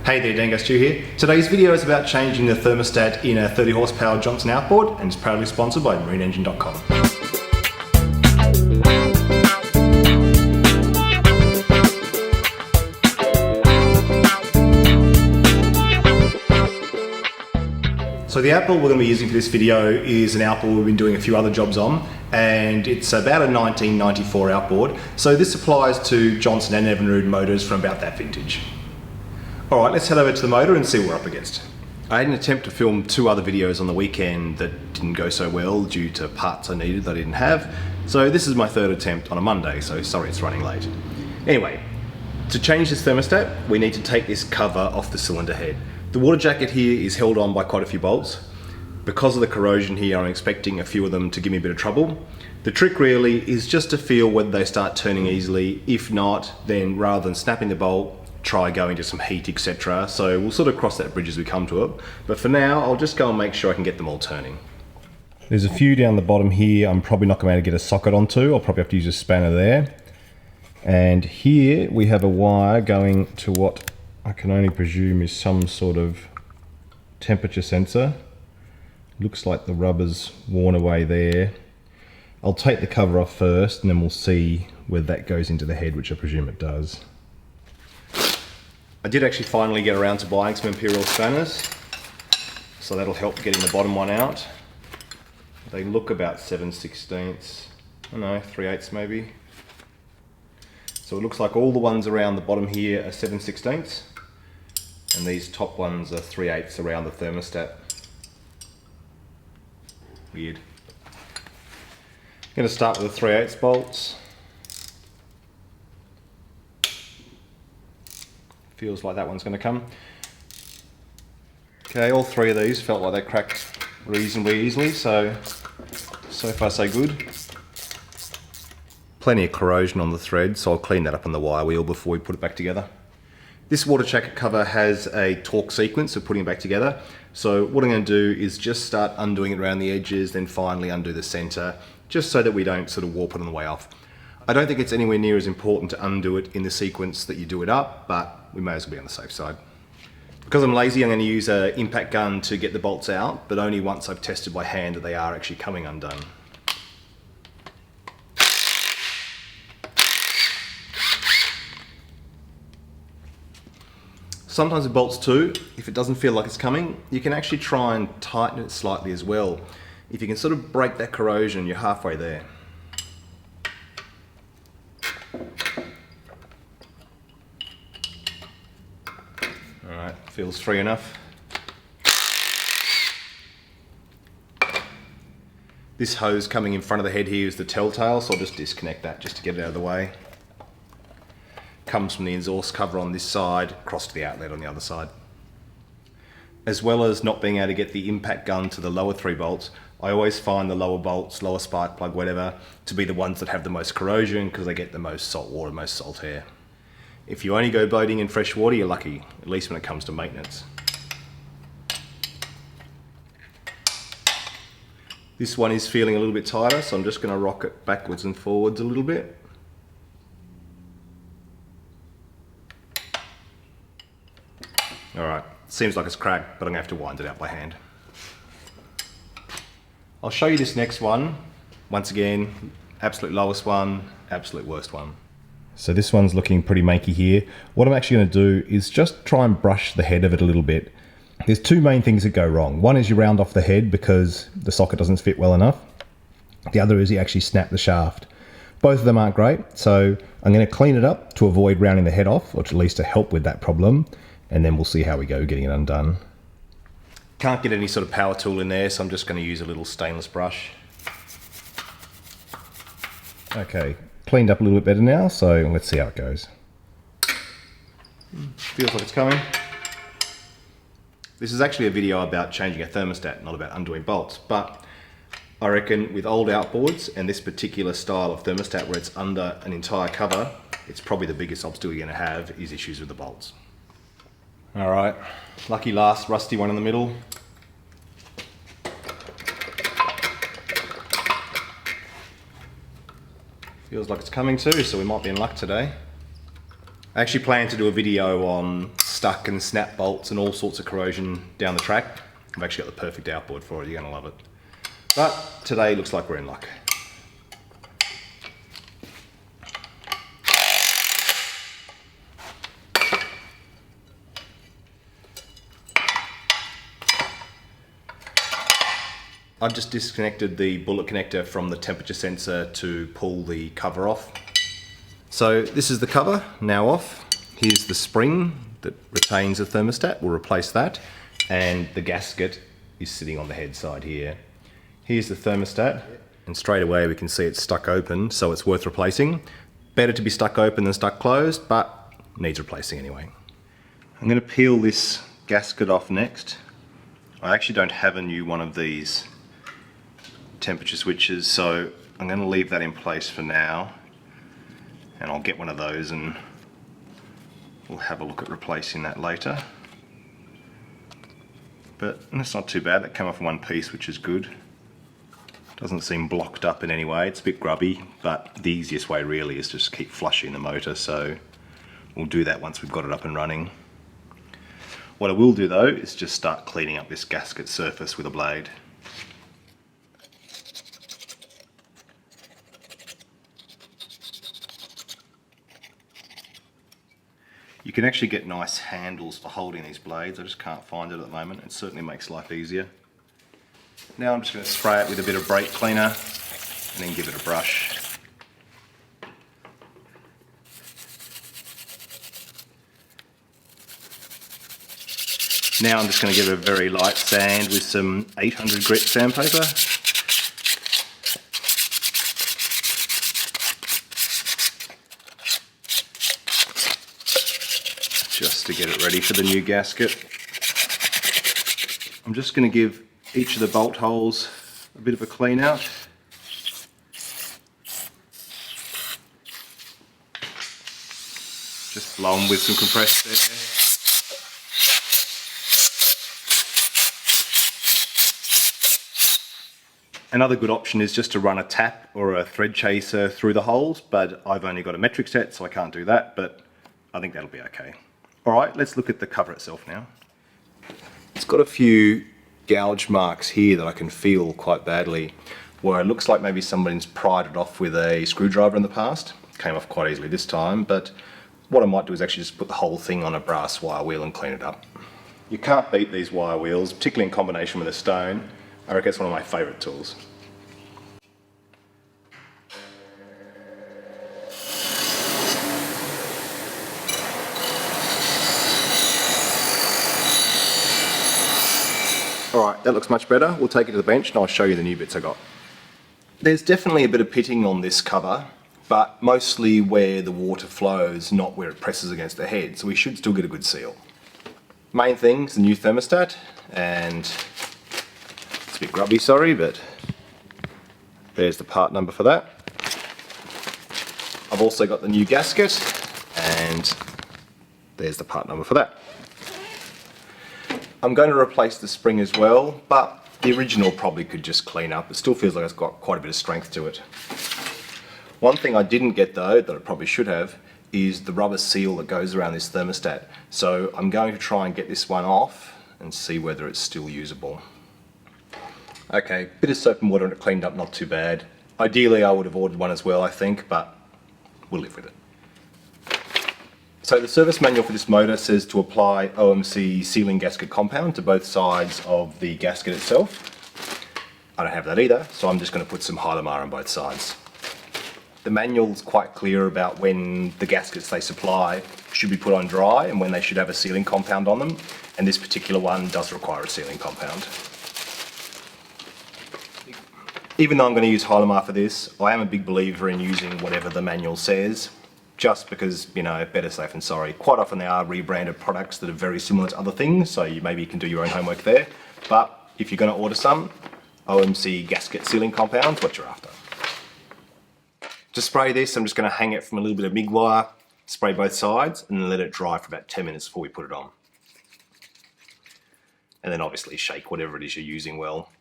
Hey there, Dango Stu here. Today's video is about changing the thermostat in a 30 horsepower Johnson outboard and is proudly sponsored by marineengine.com. So the outboard we're going to be using for this video is an outboard we've been doing a few other jobs on, and it's about a 1994 outboard. So this applies to Johnson and Evinrude motors from about that vintage. Alright, let's head over to the motor and see what we're up against. I had an attempt to film two other videos on the weekend that didn't go so well due to parts I needed that I didn't have. So this is my third attempt on a Monday, so sorry it's running late. Anyway, to change this thermostat, we need to take this cover off the cylinder head. The water jacket here is held on by quite a few bolts. Because of the corrosion here, I'm expecting a few of them to give me a bit of trouble. The trick really is just to feel whether they start turning easily. If not, then rather than snapping the bolt, try going to some heat, etc. So we'll sort of cross that bridge as we come to it. But for now, I'll just go and make sure I can get them all turning. There's a few down the bottom here I'm probably not going to be able to get a socket onto. I'll probably have to use a spanner there. And here we have a wire going to what I can only presume is some sort of temperature sensor. Looks like the rubber's worn away there. I'll take the cover off first and then we'll see whether that goes into the head, which I presume it does. I did actually finally get around to buying some Imperial spanners, so that'll help getting the bottom one out. They look about 7/16, I don't know, 3/8 maybe. So it looks like all the ones around the bottom here are 7/16, and these top ones are 3/8 around the thermostat. Weird. I'm going to start with the 3/8 bolts. Feels like that one's going to come. Okay, all three of these felt like they cracked reasonably easily, so far so good. Plenty of corrosion on the thread, so I'll clean that up on the wire wheel before we put it back together. This water jacket cover has a torque sequence of putting it back together. So what I'm going to do is just start undoing it around the edges, then finally undo the center, just so that we don't sort of warp it on the way off. I don't think it's anywhere near as important to undo it in the sequence that you do it up, but we may as well be on the safe side. Because I'm lazy, I'm going to use an impact gun to get the bolts out, but only once I've tested by hand that they are actually coming undone. Sometimes with bolts too, if it doesn't feel like it's coming, you can actually try and tighten it slightly as well. If you can sort of break that corrosion, you're halfway there. Alright, feels free enough. This hose coming in front of the head here is the telltale, so I'll just disconnect that just to get it out of the way. Comes from the exhaust cover on this side, across to the outlet on the other side. As well as not being able to get the impact gun to the lower three bolts, I always find the lower bolts, lower spark plug, whatever, to be the ones that have the most corrosion because they get the most salt water, most salt air. If you only go boating in fresh water, you're lucky, at least when it comes to maintenance. This one is feeling a little bit tighter, so I'm just going to rock it backwards and forwards a little bit. Alright, seems like it's cracked, but I'm going to have to wind it out by hand. I'll show you this next one. Once again, absolute lowest one, absolute worst one. So this one's looking pretty manky here. What I'm actually going to do is just try and brush the head of it a little bit. There's two main things that go wrong. One is you round off the head because the socket doesn't fit well enough. The other is you actually snap the shaft. Both of them aren't great, so I'm going to clean it up to avoid rounding the head off, or at least to help with that problem, and then we'll see how we go getting it undone. Can't get any sort of power tool in there, so I'm just going to use a little stainless brush. Okay, cleaned up a little bit better now, so let's see how it goes. Feels like it's coming. This is actually a video about changing a thermostat, not about undoing bolts, but I reckon with old outboards and this particular style of thermostat where it's under an entire cover, it's probably the biggest obstacle you're going to have is issues with the bolts. Alright, lucky last rusty one in the middle. Feels like it's coming too, so we might be in luck today. I actually plan to do a video on stuck and snap bolts and all sorts of corrosion down the track, I've actually got the perfect outboard for it. You're going to love it. But today looks like we're in luck. I've just disconnected the bullet connector from the temperature sensor to pull the cover off. So this is the cover, now off. Here's the spring that retains the thermostat, we'll replace that. And the gasket is sitting on the head side here. Here's the thermostat, and straight away we can see it's stuck open, so it's worth replacing. Better to be stuck open than stuck closed, but needs replacing anyway. I'm going to peel this gasket off next. I actually don't have a new one of these temperature switches, so I'm going to leave that in place for now, and I'll get one of those and we'll have a look at replacing that later. But that's not too bad, that came off in one piece, which is good. Doesn't seem blocked up in any way, it's a bit grubby, but the easiest way really is just keep flushing the motor, so we'll do that once we've got it up and running. What I will do though is just start cleaning up this gasket surface with a blade. You can actually get nice handles for holding these blades. I just can't find it at the moment. It certainly makes life easier. Now I'm just going to spray it with a bit of brake cleaner and then give it a brush. Now I'm just going to give it a very light sand with some 800 grit sandpaper. Just to get it ready for the new gasket. I'm just going to give each of the bolt holes a bit of a clean out. Just blow them with some compressed air. Another good option is just to run a tap or a thread chaser through the holes, but I've only got a metric set so I can't do that, but I think that'll be okay. Alright, let's look at the cover itself now. It's got a few gouge marks here that I can feel quite badly, where it looks like maybe somebody's pried it off with a screwdriver in the past. Came off quite easily this time, but what I might do is actually just put the whole thing on a brass wire wheel and clean it up. You can't beat these wire wheels, particularly in combination with a stone. I reckon it's one of my favourite tools. Alright, that looks much better. We'll take it to the bench and I'll show you the new bits I got. There's definitely a bit of pitting on this cover, but mostly where the water flows, not where it presses against the head, so we should still get a good seal. Main thing is the new thermostat, and it's a bit grubby, sorry, but there's the part number for that. I've also got the new gasket, and there's the part number for that. I'm going to replace the spring as well, but the original probably could just clean up. It still feels like it's got quite a bit of strength to it. One thing I didn't get though, that I probably should have, is the rubber seal that goes around this thermostat. So I'm going to try and get this one off and see whether it's still usable. Okay, bit of soap and water and it cleaned up, not too bad. Ideally I would have ordered one as well, I think, but we'll live with it. So the service manual for this motor says to apply OMC sealing gasket compound to both sides of the gasket itself. I don't have that either, so I'm just going to put some Hylamar on both sides. The manual's quite clear about when the gaskets they supply should be put on dry and when they should have a sealing compound on them, and this particular one does require a sealing compound. Even though I'm going to use Hylamar for this, I am a big believer in using whatever the manual says. Just because, you know, better safe than sorry. Quite often they are rebranded products that are very similar to other things, so maybe you can do your own homework there. But if you're going to order some, OMC gasket sealing compound's what you're after. To spray this, I'm just going to hang it from a little bit of MIG wire, spray both sides, and then let it dry for about 10 minutes before we put it on. And then obviously shake whatever it is you're using well.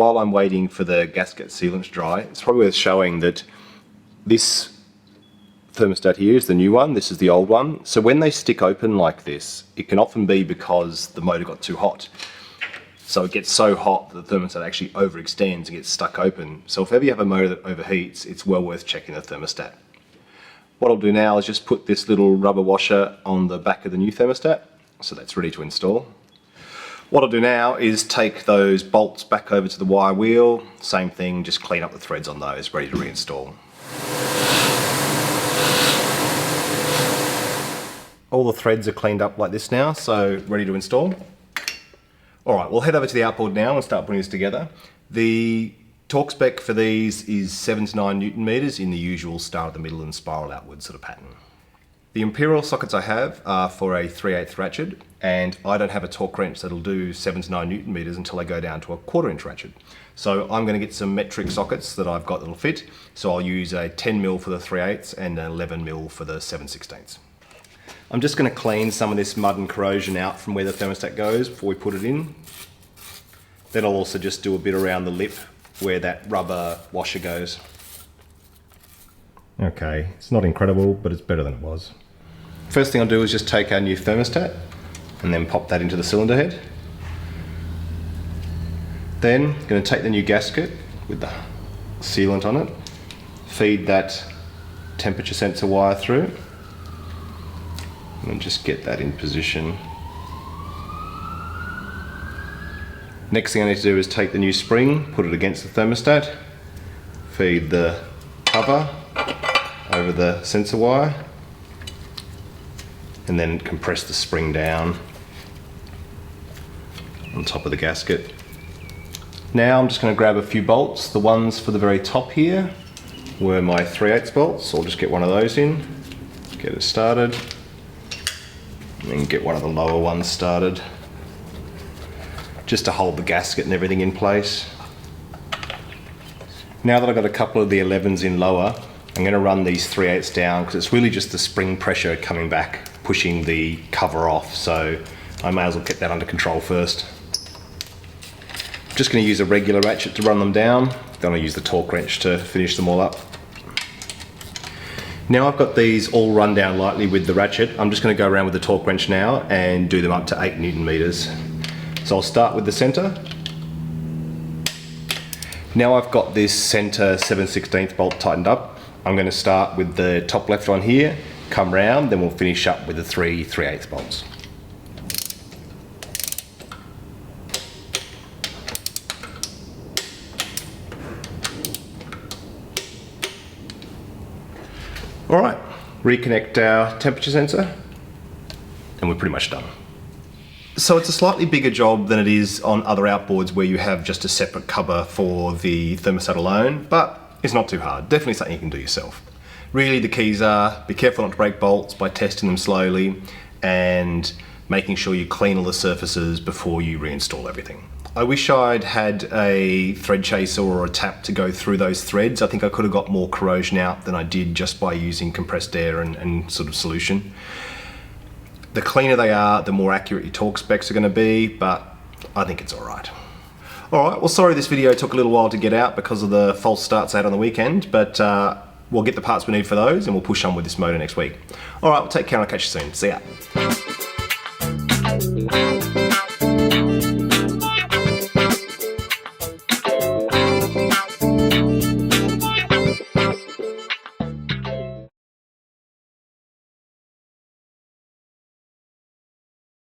while I'm waiting for the gasket sealant to dry, it's probably worth showing that this thermostat here is the new one, this is the old one. So when they stick open like this, it can often be because the motor got too hot. So it gets so hot that the thermostat actually overextends and gets stuck open. So if ever you have a motor that overheats, it's well worth checking the thermostat. What I'll do now is just put this little rubber washer on the back of the new thermostat, so that's ready to install. What I'll do now is take those bolts back over to the wire wheel, same thing, just clean up the threads on those, ready to reinstall. All the threads are cleaned up like this now, so ready to install. Alright, we'll head over to the outboard now and start putting this together. The torque spec for these is 7 to 9 Newton meters in the usual start at the middle and spiral outward sort of pattern. The imperial sockets I have are for a 3/8 ratchet, and I don't have a torque wrench that'll do 7 to 9 Newton meters until I go down to a 1/4 inch ratchet. So I'm going to get some metric sockets that I've got that'll fit, so I'll use a 10mm for the 3/8 and an 11mm for the 7/16. I'm just going to clean some of this mud and corrosion out from where the thermostat goes before we put it in. Then I'll also just do a bit around the lip where that rubber washer goes. Okay, it's not incredible, but it's better than it was. First thing I'll do is just take our new thermostat and then pop that into the cylinder head. Then I'm going to take the new gasket with the sealant on it, feed that temperature sensor wire through, and just get that in position. Next thing I need to do is take the new spring, put it against the thermostat, feed the cover over the sensor wire, and then compress the spring down on top of the gasket. Now I'm just going to grab a few bolts. The ones for the very top here were my 3/8 bolts, so I'll just get one of those in, get it started, and then get one of the lower ones started, just to hold the gasket and everything in place. Now that I've got a couple of the 11s in lower, I'm going to run these 3/8 down because it's really just the spring pressure coming back, pushing the cover off, so I may as well get that under control first. I'm just going to use a regular ratchet to run them down, then I'll use the torque wrench to finish them all up. Now I've got these all run down lightly with the ratchet, I'm just going to go around with the torque wrench now and do them up to 8 Newton meters. So I'll start with the center. Now I've got this center 7/16 bolt tightened up, I'm going to start with the top left one here, come round, then we'll finish up with the 3/8 bolts. Alright, reconnect our temperature sensor, and we're pretty much done. So it's a slightly bigger job than it is on other outboards where you have just a separate cover for the thermostat alone, but it's not too hard. Definitely something you can do yourself. Really the keys are, be careful not to break bolts by testing them slowly and making sure you clean all the surfaces before you reinstall everything. I wish I'd had a thread chaser or a tap to go through those threads. I think I could have got more corrosion out than I did just by using compressed air and sort of solution. The cleaner they are, the more accurate your torque specs are going to be, but I think it's alright. Alright, well sorry this video took a little while to get out because of the false starts out on the weekend, but we'll get the parts we need for those and we'll push on with this motor next week. Alright, well take care and I'll catch you soon. See ya.